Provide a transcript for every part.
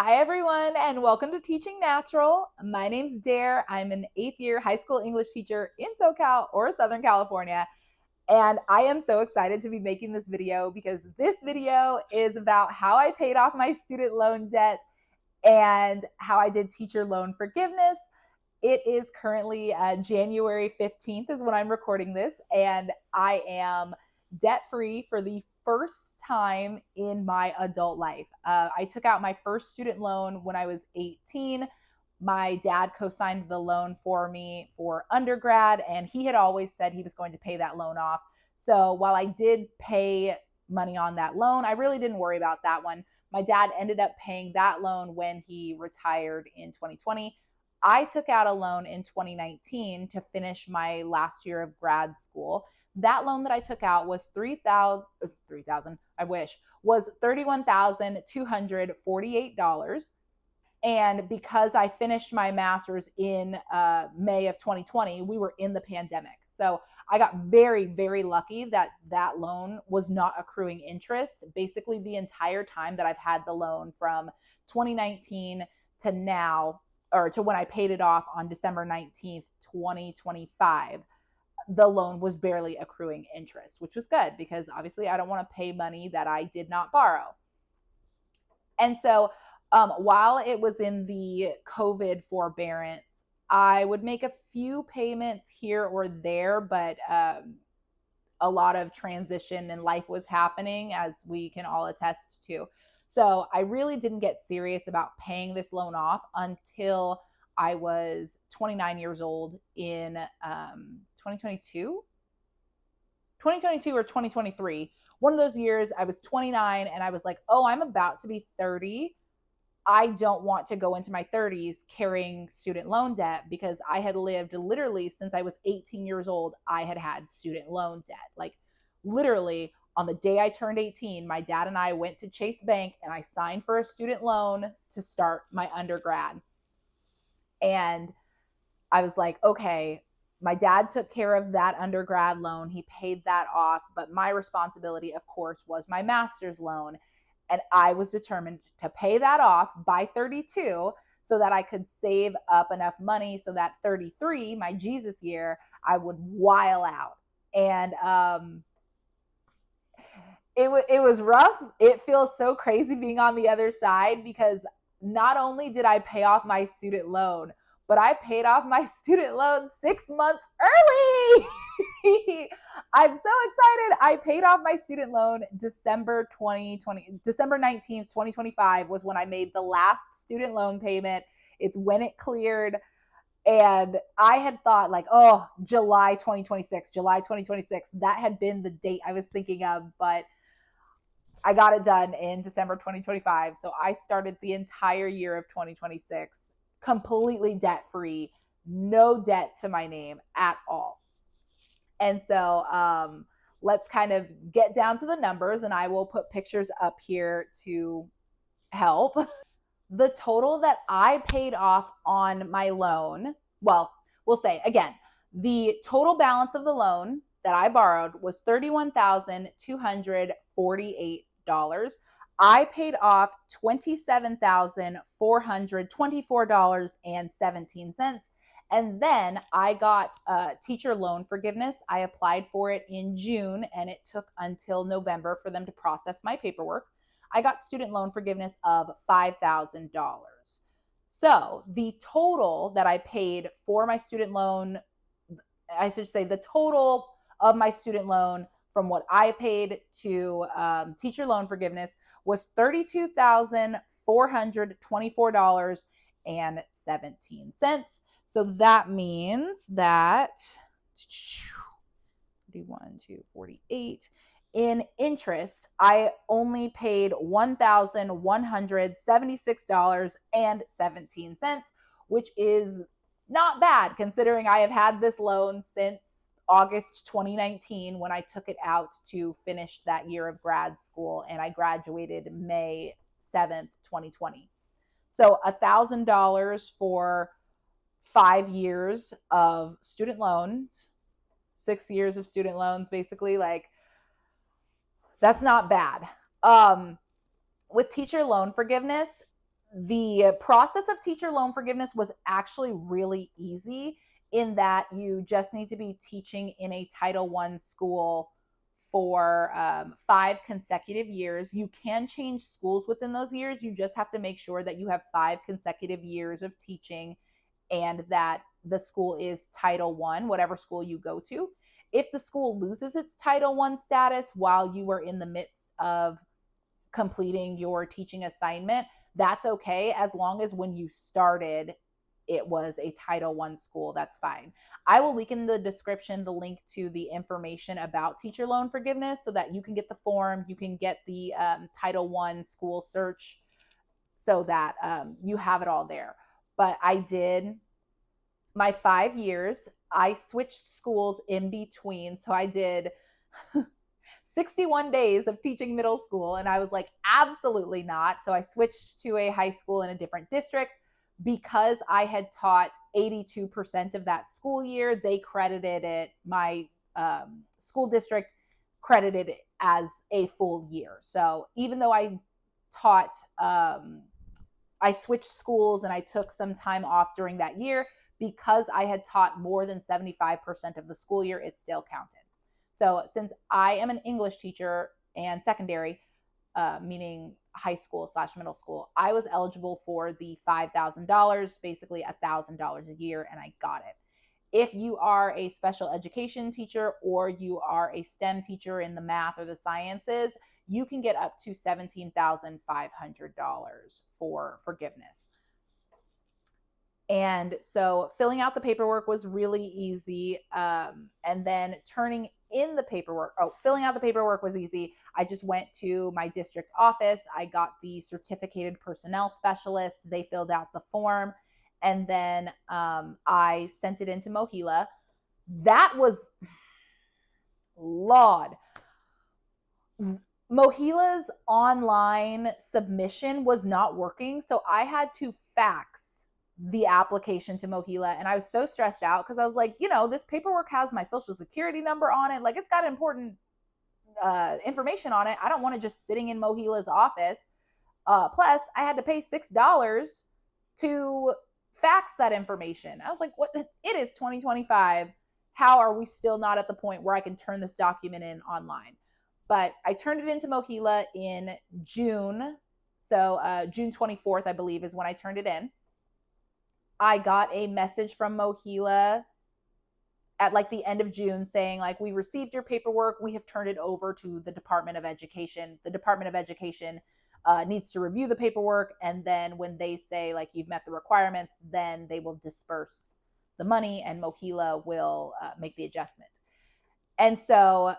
Hi, everyone, and welcome to Teaching Natural. My name's Dare. I'm an 8th year high school English teacher in SoCal or Southern California. And I am so excited to be making this video because this video is about how I paid off my student loan debt and how I did teacher loan forgiveness. It is currently January 15th is when I'm recording this, and I am debt-free for the first time in my adult life. I took out my first student loan when I was 18. My dad co-signed the loan for me for undergrad, and he had always said he was going to pay that loan off. So while I did pay money on that loan, I really didn't worry about that one. My dad ended up paying that loan when he retired in 2020. I took out a loan in 2019 to finish my last year of grad school. That loan that I took out was $3,000, I wish, was $31,248. And because I finished my master's in May of 2020, we were in the pandemic. So I got very, very lucky that that loan was not accruing interest basically the entire time that I've had the loan from 2019 to now, or to when I paid it off on December 19th, 2025. The loan was barely accruing interest, which was good because obviously I don't want to pay money that I did not borrow. And so while it was in the COVID forbearance, I would make a few payments here or there, but a lot of transition in life was happening, as we can all attest to. So I really didn't get serious about paying this loan off until I was 29 years old in 2022 or 2023. One of those years I was 29 and I was like, oh, I'm about to be 30. I don't want to go into my 30s carrying student loan debt, because I had lived literally since I was 18 years old. I had student loan debt. Like literally on the day I turned 18, my dad and I went to Chase Bank and I signed for a student loan to start my undergrad. And I was like, okay, my dad took care of that undergrad loan. He paid that off. But my responsibility, of course, was my master's loan. And I was determined to pay that off by 32 so that I could save up enough money so that 33, my Jesus year, I would while out. And it was rough. It feels so crazy being on the other side, because not only did I pay off my student loan, but I paid off my student loan 6 months early. I'm so excited. I paid off my student loan December 19th, 2025 was when I made the last student loan payment. It's when it cleared. And I had thought like, oh, July 2026. That had been the date I was thinking of, but I got it done in December 2025. So I started the entire year of 2026 completely debt-free, no debt to my name at all. And so let's kind of get down to the numbers, and I will put pictures up here to help. The total that I paid off on my loan, well, we'll say again, the total balance of the loan that I borrowed was $31,248. I paid off $27,424.17. And then I got teacher loan forgiveness. I applied for it in June, and it took until November for them to process my paperwork. I got student loan forgiveness of $5,000. So the total that I paid for my student loan, I should say the total of my student loan from what I paid to teacher loan forgiveness was $32,424.17. So that means that 48 in interest, I only paid $1,176.17, which is not bad considering I have had this loan since August 2019 when I took it out to finish that year of grad school, and I graduated May 7th, 2020. So $1,000 for 5 years of student loans, 6 years of student loans, basically. Like, that's not bad. With teacher loan forgiveness, The process of teacher loan forgiveness was actually really easy in that you just need to be teaching in a Title I school for 5 consecutive years. You can change schools within those years. You just have to make sure that you have 5 consecutive years of teaching and that the school is Title I, whatever school you go to. If the school loses its Title I status while you are in the midst of completing your teaching assignment, that's okay, as long as when you started it was a Title I school, that's fine. I will link in the description the link to the information about teacher loan forgiveness so that you can get the form, you can get the Title I school search so that you have it all there. But I did my 5 years. I switched schools in between. So I did 61 days of teaching middle school, and I was like, absolutely not. So I switched to a high school in a different district. Because I had taught 82% of that school year, they credited it, my school district credited it as a full year. So even though I taught, I switched schools and I took some time off during that year, because I had taught more than 75% of the school year, it still counted. So since I am an English teacher and secondary, meaning high school / middle school, I was eligible for the $5,000, basically $1,000 a year, and I got it. If you are a special education teacher or you are a STEM teacher in the math or the sciences, you can get up to $17,500 for forgiveness. And so filling out the paperwork was really easy. And then turning in the paperwork, filling out the paperwork was easy. I just went to my district office. I got the certificated personnel specialist. They filled out the form. And then I sent it into Mohila. That was, Lord, Mohila's online submission was not working. So I had to fax the application to Mohila, and I was so stressed out because I was like, this paperwork has my social security number on it. Like, it's got important information on it. I don't want it just sitting in Mohila's office. Plus, I had to pay $6 to fax that information. I was like, what? It is 2025. How are we still not at the point where I can turn this document in online? But I turned it into Mohila in June. So June 24th, I believe, is when I turned it in. I got a message from Mohila at like the end of June saying, like, we received your paperwork. We have turned it over to the Department of Education. The Department of Education needs to review the paperwork. And then when they say, like, you've met the requirements, then they will disperse the money and Mohila will make the adjustment. And so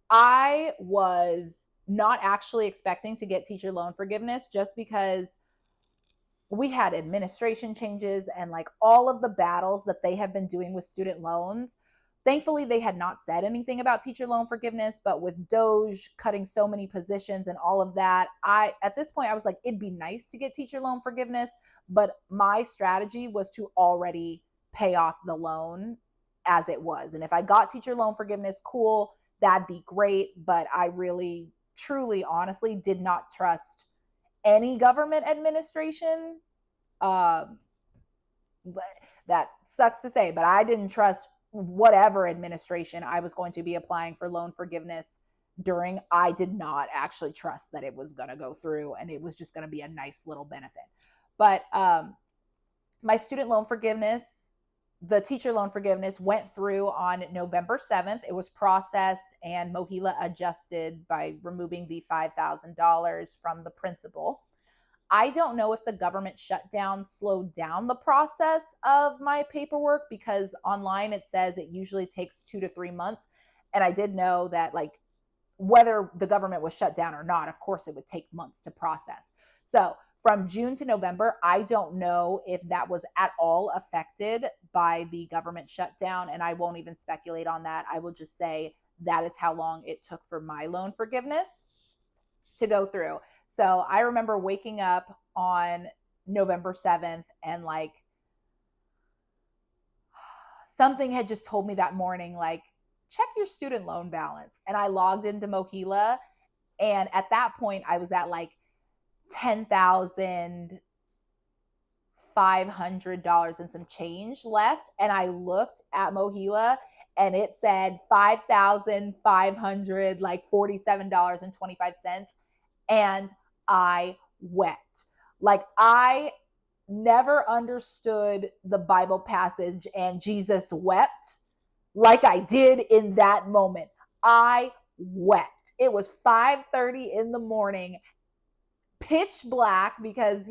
I was not actually expecting to get teacher loan forgiveness just because we had administration changes and like all of the battles that they have been doing with student loans. Thankfully, they had not said anything about teacher loan forgiveness, but with Doge cutting so many positions and all of that, at this point, I was like, it'd be nice to get teacher loan forgiveness, but my strategy was to already pay off the loan as it was. And if I got teacher loan forgiveness, cool, that'd be great. But I really, truly, honestly did not trust any government administration. But that sucks to say, but I didn't trust whatever administration I was going to be applying for loan forgiveness during. I did not actually trust that it was going to go through and it was just going to be a nice little benefit. But my student loan forgiveness, the teacher loan forgiveness, went through on November 7th. It was processed and Mohila adjusted by removing the $5,000 from the principal. I don't know if the government shutdown slowed down the process of my paperwork, because online it says it usually takes 2 to 3 months. And I did know that, like, whether the government was shut down or not, of course it would take months to process. So from June to November, I don't know if that was at all affected by the government shutdown. And I won't even speculate on that. I will just say that is how long it took for my loan forgiveness to go through. So I remember waking up on November 7th and like something had just told me that morning, like, check your student loan balance. And I logged into Mohila. And at that point I was at like $10,500 and some change left. And I looked at Mohila and it said $5,500, like $47.25. And I wept. Like, I never understood the Bible passage and Jesus wept like I did in that moment. I wept. It was 5:30 in the morning, pitch black, because,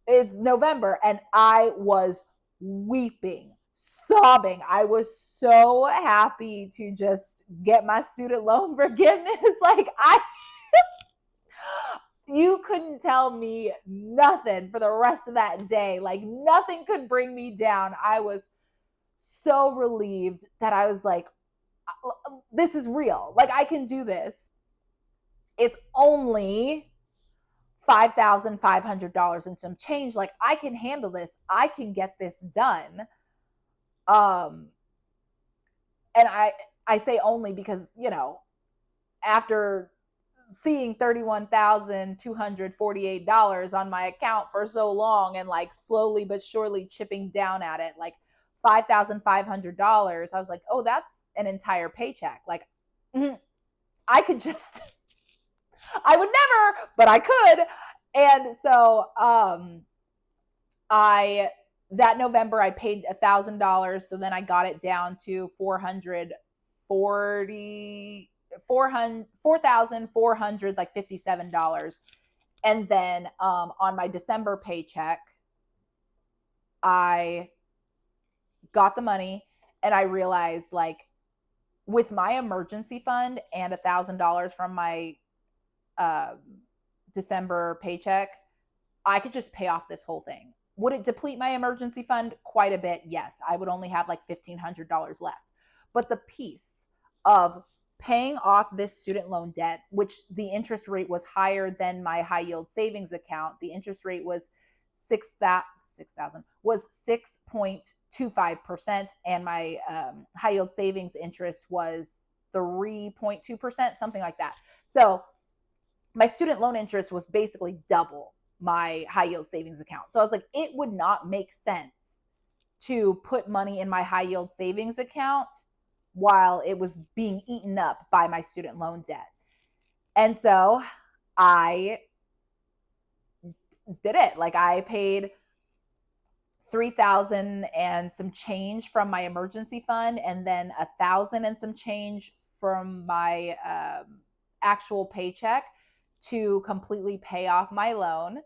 it's November, and I was weeping, sobbing. I was so happy to just get my student loan forgiveness. Like, you couldn't tell me nothing for the rest of that day. Like, nothing could bring me down. I was so relieved that I was like, this is real. Like, I can do this. It's only $5,500 and some change. Like, I can handle this. I can get this done. And I say only because, after seeing $31,248 on my account for so long and like slowly but surely chipping down at it, like $5,500, I was like, oh, that's an entire paycheck. Like, I could just, I would never, but I could. And so, that November I paid $1,000. So then I got it down to $4,400, like $57. And then, on my December paycheck, I got the money and I realized, like, with my emergency fund and $1,000 from my December paycheck, I could just pay off this whole thing. Would it deplete my emergency fund? Quite a bit, yes. I would only have like $1,500 left. But the piece of paying off this student loan debt, which the interest rate was higher than my high yield savings account, the interest rate was 6.25%, and my high yield savings interest was 3.2%, something like that. So my student loan interest was basically double my high yield savings account. So I was like, it would not make sense to put money in my high yield savings account while it was being eaten up by my student loan debt. And so I did it. Like, I paid $3,000 and some change from my emergency fund, and then $1,000 and some change from my actual paycheck to completely pay off my loan.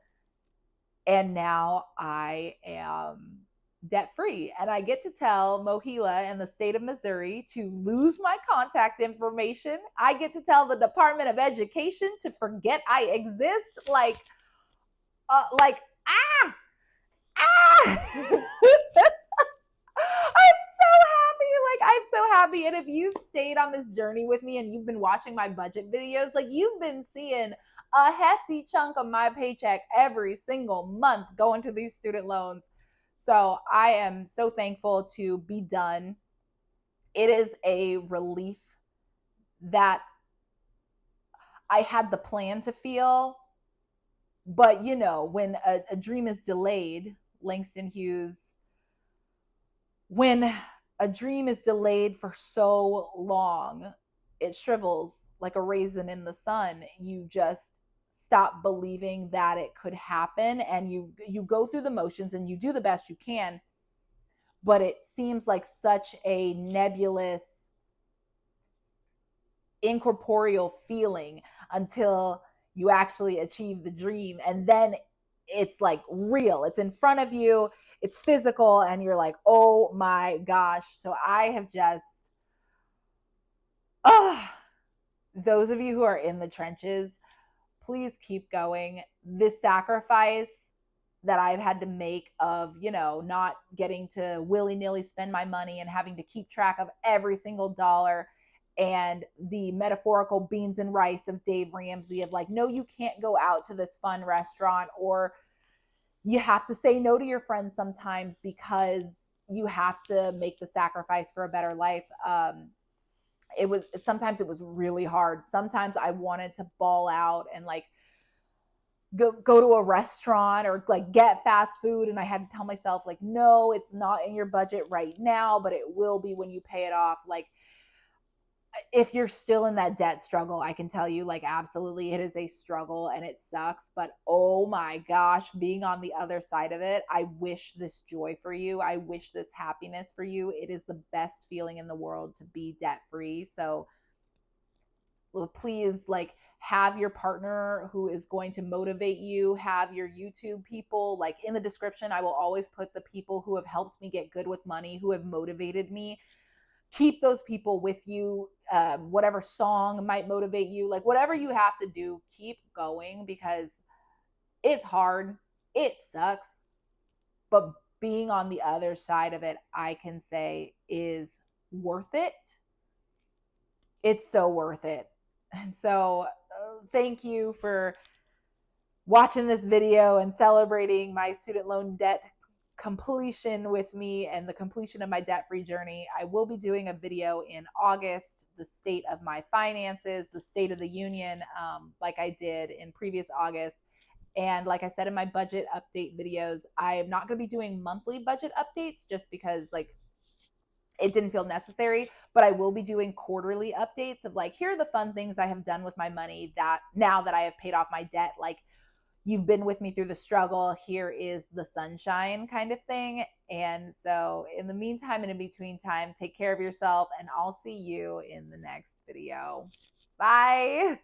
And now I am debt free, and I get to tell Mohila and the state of Missouri to lose my contact information. I get to tell the Department of Education to forget I exist. Like, I'm so happy. And if you've stayed on this journey with me and you've been watching my budget videos, like, you've been seeing a hefty chunk of my paycheck every single month going to these student loans. So I am so thankful to be done. It is a relief that I had the plan to feel. But, when a dream is delayed, Langston Hughes, when a dream is delayed for so long, it shrivels like a raisin in the sun. You just stop believing that it could happen, and you go through the motions and you do the best you can, but it seems like such a nebulous, incorporeal feeling until you actually achieve the dream. And then it's like real. It's in front of you. It's physical. And you're like, oh my gosh. So I have just, those of you who are in the trenches, please keep going. This sacrifice that I've had to make of, not getting to willy-nilly spend my money and having to keep track of every single dollar, and the metaphorical beans and rice of Dave Ramsey of like, no, you can't go out to this fun restaurant, or you have to say no to your friends sometimes because you have to make the sacrifice for a better life. Sometimes it was really hard. Sometimes I wanted to ball out and like go to a restaurant or like get fast food, and I had to tell myself like, no, it's not in your budget right now, but it will be when you pay it off. Like, if you're still in that debt struggle, I can tell you, like, absolutely it is a struggle and it sucks, but oh my gosh, being on the other side of it, I wish this joy for you. I wish this happiness for you. It is the best feeling in the world to be debt free. So please, like, have your partner who is going to motivate you, have your YouTube people. Like, in the description, I will always put the people who have helped me get good with money, who have motivated me. Keep those people with you. Whatever song might motivate you, like whatever you have to do, keep going, because it's hard, it sucks, but being on the other side of it, I can say, is worth it. It's so worth it. And so thank you for watching this video and celebrating my student loan debt completion with me and the completion of my debt-free journey. I will be doing a video in August, the state of my finances, the state of the union, like I did in previous August. And like I said in my budget update videos, I am not going to be doing monthly budget updates just because, like, it didn't feel necessary, but I will be doing quarterly updates of like, here are the fun things I have done with my money that now that I have paid off my debt, like, you've been with me through the struggle, here is the sunshine kind of thing. And so in the meantime and in between time, take care of yourself, and I'll see you in the next video. Bye.